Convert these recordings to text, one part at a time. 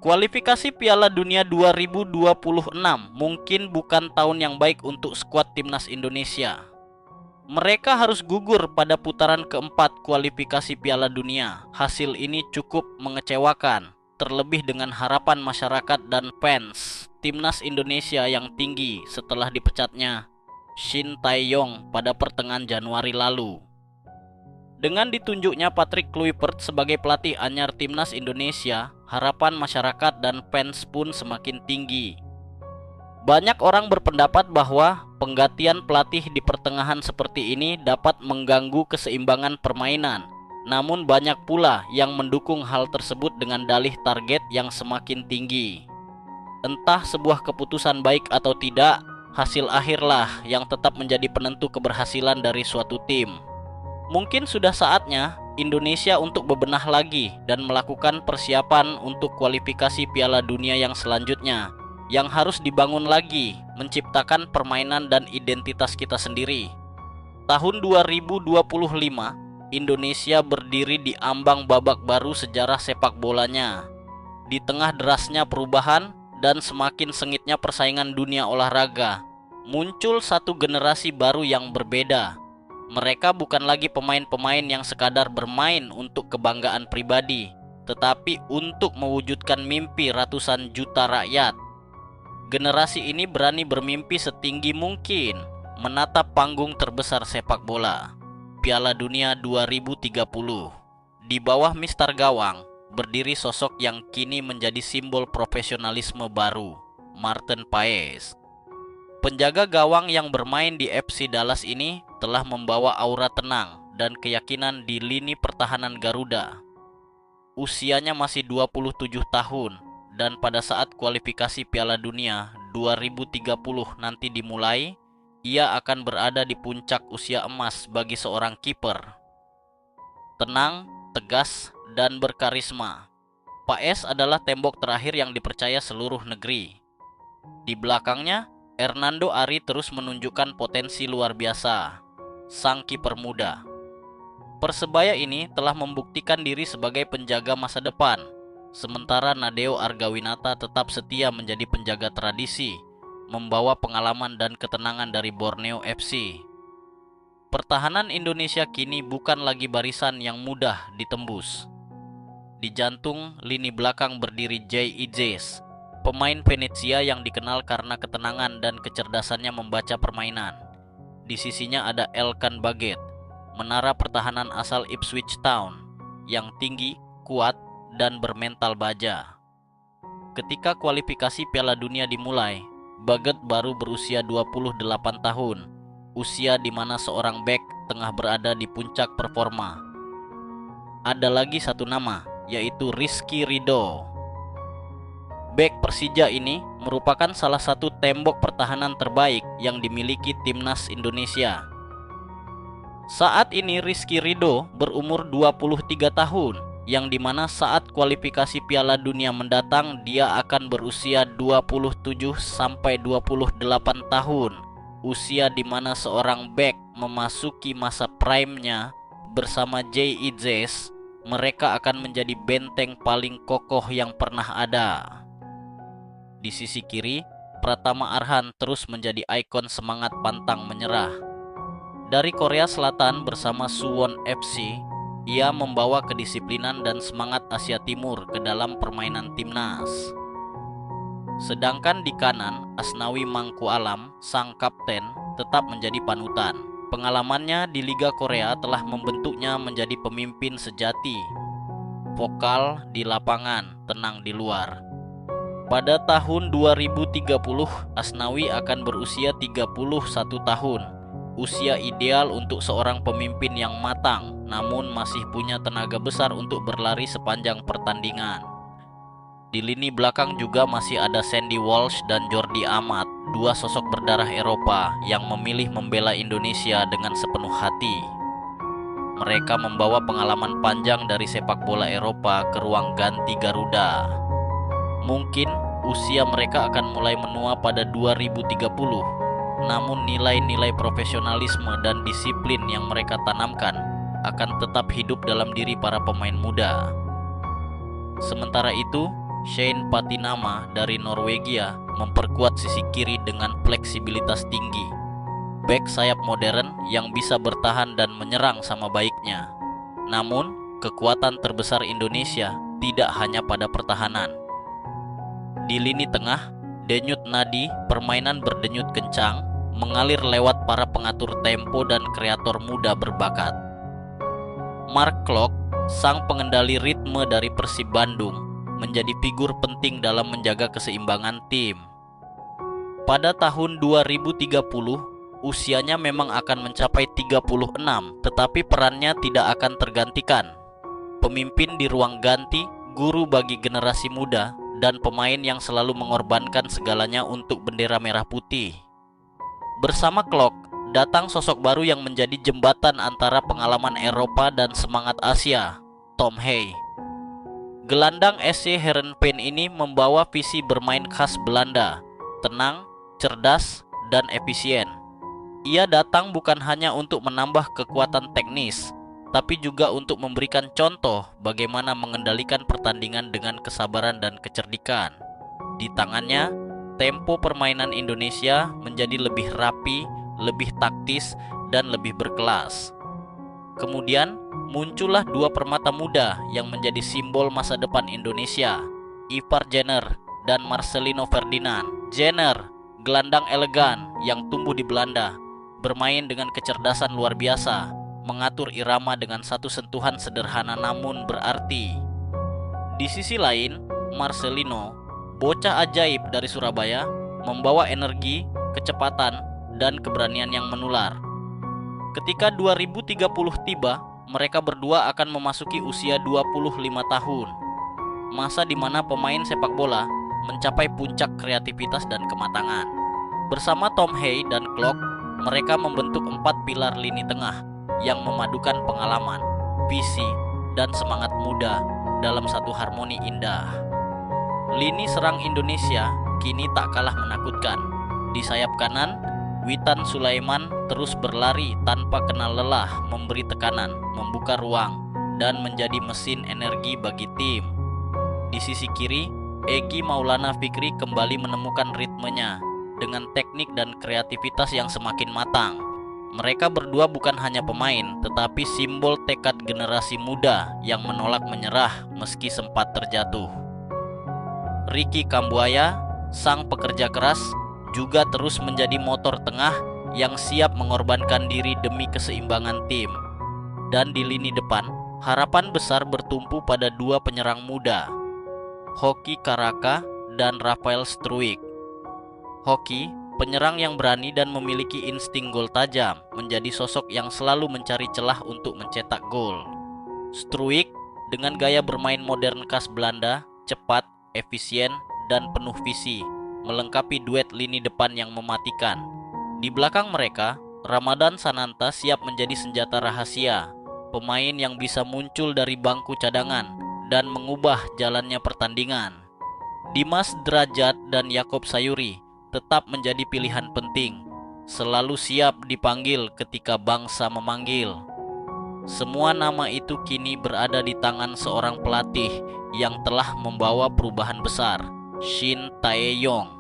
Kualifikasi Piala Dunia 2026 mungkin bukan tahun yang baik untuk skuad timnas Indonesia. Mereka harus gugur pada putaran keempat kualifikasi Piala Dunia. Hasil ini cukup mengecewakan, terlebih dengan harapan masyarakat dan fans timnas Indonesia yang tinggi setelah dipecatnya Shin Tae-yong pada pertengahan Januari lalu. Dengan ditunjuknya Patrick Kluivert sebagai pelatih anyar timnas Indonesia, harapan masyarakat dan fans pun semakin tinggi. Banyak orang berpendapat bahwa penggantian pelatih di pertengahan seperti ini dapat mengganggu keseimbangan permainan. Namun banyak pula yang mendukung hal tersebut dengan dalih target yang semakin tinggi. Entah sebuah keputusan baik atau tidak, hasil akhirlah yang tetap menjadi penentu keberhasilan dari suatu tim. Mungkin sudah saatnya Indonesia untuk bebenah lagi dan melakukan persiapan untuk kualifikasi Piala Dunia yang selanjutnya, yang harus dibangun lagi, menciptakan permainan dan identitas kita sendiri. Tahun 2025, Indonesia berdiri di ambang babak baru sejarah sepak bolanya. Di tengah derasnya perubahan dan semakin sengitnya persaingan dunia olahraga, muncul satu generasi baru yang berbeda. Mereka bukan lagi pemain-pemain yang sekadar bermain untuk kebanggaan pribadi, tetapi untuk mewujudkan mimpi ratusan juta rakyat. Generasi ini berani bermimpi setinggi mungkin, menatap panggung terbesar sepak bola, Piala Dunia 2030. Di bawah Mister Gawang, berdiri sosok yang kini menjadi simbol profesionalisme baru, Martin Paes. Penjaga gawang yang bermain di FC Dallas ini telah membawa aura tenang dan keyakinan di lini pertahanan Garuda. Usianya masih 27 tahun dan pada saat kualifikasi Piala Dunia 2030 nanti dimulai, ia akan berada di puncak usia emas bagi seorang kiper. Tenang, tegas, dan berkarisma, Paes adalah tembok terakhir yang dipercaya seluruh negeri. Di belakangnya, Hernando Ari terus menunjukkan potensi luar biasa, sang kiper muda. Persebaya ini telah membuktikan diri sebagai penjaga masa depan, sementara Nadeo Argawinata tetap setia menjadi penjaga tradisi, membawa pengalaman dan ketenangan dari Borneo FC. Pertahanan Indonesia kini bukan lagi barisan yang mudah ditembus. Di jantung lini belakang berdiri Jay Ijes, pemain Venezia yang dikenal karena ketenangan dan kecerdasannya membaca permainan. Di sisinya ada Elkan Baget, menara pertahanan asal Ipswich Town, yang tinggi, kuat, dan bermental baja. Ketika kualifikasi Piala Dunia dimulai, Baget baru berusia 28 tahun, usia di mana seorang bek tengah berada di puncak performa. Ada lagi satu nama, yaitu Rizky Ridho. Bek Persija ini merupakan salah satu tembok pertahanan terbaik yang dimiliki timnas Indonesia. Saat ini Rizky Ridho berumur 23 tahun, yang dimana saat kualifikasi Piala Dunia mendatang dia akan berusia 27-28 tahun. Usia di mana seorang bek memasuki masa prime-nya bersama Jay Ijes, mereka akan menjadi benteng paling kokoh yang pernah ada. Di sisi kiri, Pratama Arhan terus menjadi ikon semangat pantang menyerah. Dari Korea Selatan bersama Suwon FC, ia membawa kedisiplinan dan semangat Asia Timur ke dalam permainan timnas. Sedangkan di kanan, Asnawi Mangkualam, sang kapten, tetap menjadi panutan. Pengalamannya di Liga Korea telah membentuknya menjadi pemimpin sejati. Vokal di lapangan, tenang di luar. Pada tahun 2030, Asnawi akan berusia 31 tahun. Usia ideal untuk seorang pemimpin yang matang, namun masih punya tenaga besar untuk berlari sepanjang pertandingan. Di lini belakang juga masih ada Sandy Walsh dan Jordi Amat, dua sosok berdarah Eropa yang memilih membela Indonesia dengan sepenuh hati. Mereka membawa pengalaman panjang dari sepak bola Eropa ke ruang ganti Garuda. Mungkin usia mereka akan mulai menua pada 2030, namun nilai-nilai profesionalisme dan disiplin yang mereka tanamkan akan tetap hidup dalam diri para pemain muda. Sementara itu, Shane Patinama dari Norwegia memperkuat sisi kiri dengan fleksibilitas tinggi. Bek sayap modern yang bisa bertahan dan menyerang sama baiknya. Namun, kekuatan terbesar Indonesia tidak hanya pada pertahanan. Di lini tengah, denyut nadi permainan berdenyut kencang mengalir lewat para pengatur tempo dan kreator muda berbakat. Mark Klok, sang pengendali ritme dari Persib Bandung, menjadi figur penting dalam menjaga keseimbangan tim. Pada tahun 2030, usianya memang akan mencapai 36, tetapi perannya tidak akan tergantikan. Pemimpin di ruang ganti, guru bagi generasi muda, dan pemain yang selalu mengorbankan segalanya untuk bendera merah putih. Bersama Klok, datang sosok baru yang menjadi jembatan antara pengalaman Eropa dan semangat Asia, Tom Hey. Gelandang SC Heerenveen ini membawa visi bermain khas Belanda, tenang, cerdas, dan efisien. Ia datang bukan hanya untuk menambah kekuatan teknis, tapi juga untuk memberikan contoh bagaimana mengendalikan pertandingan dengan kesabaran dan kecerdikan. Di tangannya, tempo permainan Indonesia menjadi lebih rapi, lebih taktis, dan lebih berkelas. Kemudian, muncullah dua permata muda yang menjadi simbol masa depan Indonesia, Ivar Jenner dan Marcelino Ferdinand. Jenner, gelandang elegan yang tumbuh di Belanda, bermain dengan kecerdasan luar biasa, mengatur irama dengan satu sentuhan sederhana namun berarti. Di sisi lain, Marcelino, bocah ajaib dari Surabaya, membawa energi, kecepatan, dan keberanian yang menular. Ketika 2030 tiba, mereka berdua akan memasuki usia 25 tahun, masa di mana pemain sepak bola mencapai puncak kreativitas dan kematangan. Bersama Tom Hey dan Klok, mereka membentuk 4 pilar lini tengah yang memadukan pengalaman, visi, dan semangat muda dalam satu harmoni indah. Lini serang Indonesia kini tak kalah menakutkan. Di sayap kanan, Witan Sulaiman terus berlari tanpa kenal lelah, memberi tekanan, membuka ruang, dan menjadi mesin energi bagi tim. Di sisi kiri, Egy Maulana Fikri kembali menemukan ritmenya dengan teknik dan kreativitas yang semakin matang. Mereka berdua bukan hanya pemain, tetapi simbol tekad generasi muda yang menolak menyerah meski sempat terjatuh. Ricky Kambuaya, sang pekerja keras, juga terus menjadi motor tengah yang siap mengorbankan diri demi keseimbangan tim. Dan di lini depan, harapan besar bertumpu pada dua penyerang muda, Hoki Caraka dan Rafael Struijk. Hoki, penyerang yang berani dan memiliki insting gol tajam, menjadi sosok yang selalu mencari celah untuk mencetak gol. Struijk, dengan gaya bermain modern khas Belanda, cepat, efisien, dan penuh visi, melengkapi duet lini depan yang mematikan. Di belakang mereka, Ramadan Sananta siap menjadi senjata rahasia, pemain yang bisa muncul dari bangku cadangan dan mengubah jalannya pertandingan. Dimas Derajat dan Yakob Sayuri tetap menjadi pilihan penting, selalu siap dipanggil ketika bangsa memanggil. Semua nama itu kini berada di tangan seorang pelatih yang telah membawa perubahan besar, Shin Tae-yong.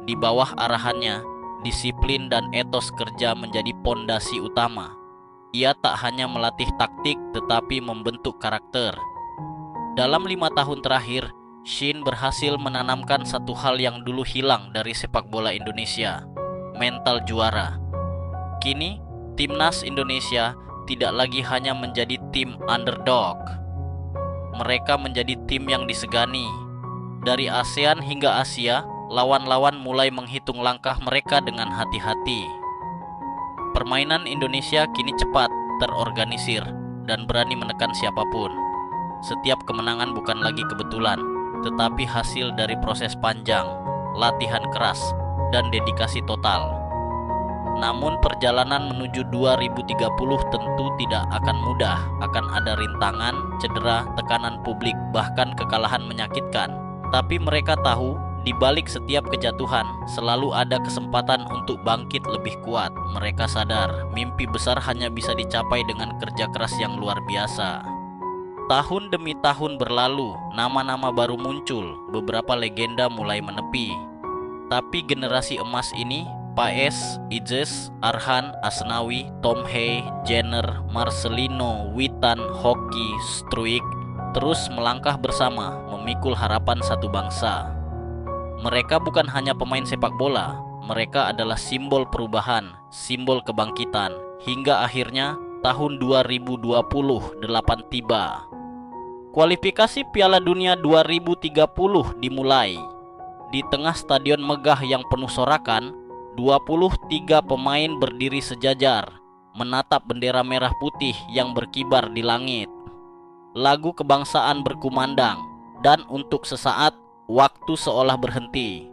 Di bawah arahannya, disiplin dan etos kerja menjadi pondasi utama. Ia tak hanya melatih taktik tetapi membentuk karakter. Dalam 5 tahun terakhir, Shin berhasil menanamkan satu hal yang dulu hilang dari sepak bola Indonesia, mental juara. Kini, timnas Indonesia tidak lagi hanya menjadi tim underdog. Mereka menjadi tim yang disegani. Dari ASEAN hingga Asia, lawan-lawan mulai menghitung langkah mereka dengan hati-hati. Permainan Indonesia kini cepat, terorganisir, dan berani menekan siapapun. Setiap kemenangan bukan lagi kebetulan, tetapi hasil dari proses panjang, latihan keras, dan dedikasi total. Namun perjalanan menuju 2030 tentu tidak akan mudah. Akan ada rintangan, cedera, tekanan publik, bahkan kekalahan menyakitkan. Tapi mereka tahu, di balik setiap kejatuhan, selalu ada kesempatan untuk bangkit lebih kuat. Mereka sadar, mimpi besar hanya bisa dicapai dengan kerja keras yang luar biasa. Tahun demi tahun berlalu, nama-nama baru muncul, beberapa legenda mulai menepi. Tapi generasi emas ini, Paes, Ijes, Arhan, Asnawi, Tom Hay, Jenner, Marcelino, Witan, Hoki, Struik, terus melangkah bersama, memikul harapan satu bangsa. Mereka bukan hanya pemain sepak bola, mereka adalah simbol perubahan, simbol kebangkitan, hingga akhirnya tahun 2028 tiba. Kualifikasi Piala Dunia 2030 dimulai. Di tengah stadion megah yang penuh sorakan, 23 pemain berdiri sejajar, menatap bendera merah putih yang berkibar di langit. Lagu kebangsaan berkumandang, dan untuk sesaat, waktu seolah berhenti.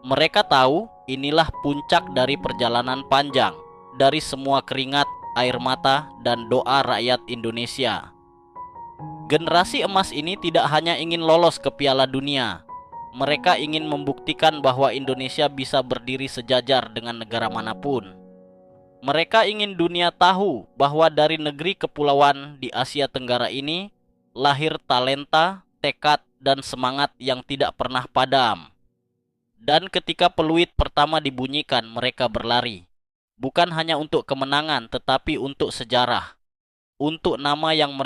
Mereka tahu inilah puncak dari perjalanan panjang, dari semua keringat, air mata, dan doa rakyat Indonesia. Generasi emas ini tidak hanya ingin lolos ke Piala Dunia. Mereka ingin membuktikan bahwa Indonesia bisa berdiri sejajar dengan negara manapun. Mereka ingin dunia tahu bahwa dari negeri kepulauan di Asia Tenggara ini lahir talenta, tekad, dan semangat yang tidak pernah padam. Dan ketika peluit pertama dibunyikan, mereka berlari. Bukan hanya untuk kemenangan, tetapi untuk sejarah. Untuk nama yang mereka